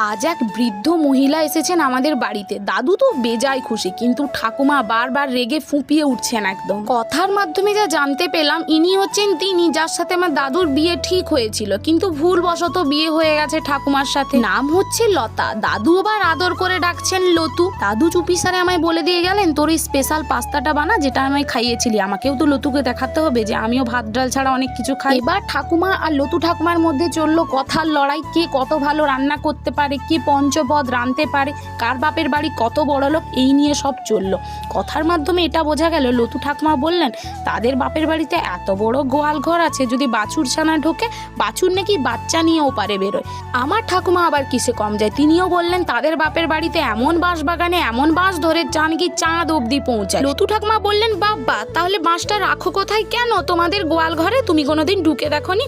আজ এক বৃদ্ধ মহিলা এসেছেন আমাদের বাড়িতে। দাদু তো বেজায় খুশি, কিন্তু ঠাকুমা বারবার রেগে ফুঁপিয়ে উঠছেন একদম। কথার মাধ্যমে যা জানতে পেলাম, ইনি হচ্ছেন তিনি যার সাথে আমার দাদুর বিয়ে ঠিক হয়েছিল, কিন্তু ভুলবশত বিয়ে হয়ে গেছে ঠাকুমার সাথে। নাম হচ্ছে লতা, দাদু আবার আদর করে ডাকছেন লতু। দাদু চুপিসারে আমায় বলে দিয়ে গেলেন, তোর এই স্পেশাল পাস্তাটা বানা যেটা আমায় খাইয়েছিলি। আমাকেও তো লতুকে দেখাতে হবে যে আমিও ভাত ডাল ছাড়া অনেক কিছু খাই। এবার ঠাকুমা আর লতু ঠাকুমার মধ্যে চললো কথার লড়াই, কে কত ভালো রান্না করতে পারে, কে পঞ্চপদ রাঁধতে পারে, কার বাপের বাড়ি কত বড় লোক, এই নিয়ে সব চললো। কথার মাধ্যমে এটা বোঝা গেল, লতু ঠাকুমা বললেন তাদের বাপের বাড়িতে এত বড় গোয়াল ঘর আছে, যদি বাছুর ছানা ঢোকে বাছুর নাকি বাচ্চা নিয়েও পারে বেরোয়। আমার ঠাকুমা আবার কিসে কম যায়, তিনিও বললেন তাদের বাপের বাড়িতে এমন বাঁশ বাগানে এমন বাঁশ ধরে যা নাকি চাঁদ অবধি পৌঁছায়। লতু ঠাকুমা বললেন, বাবা তাহলে বাঁশটা রাখো কোথায়, কেন তোমাদের গোয়াল ঘরে, তুমি কোনোদিন ঢুকে দেখোনি?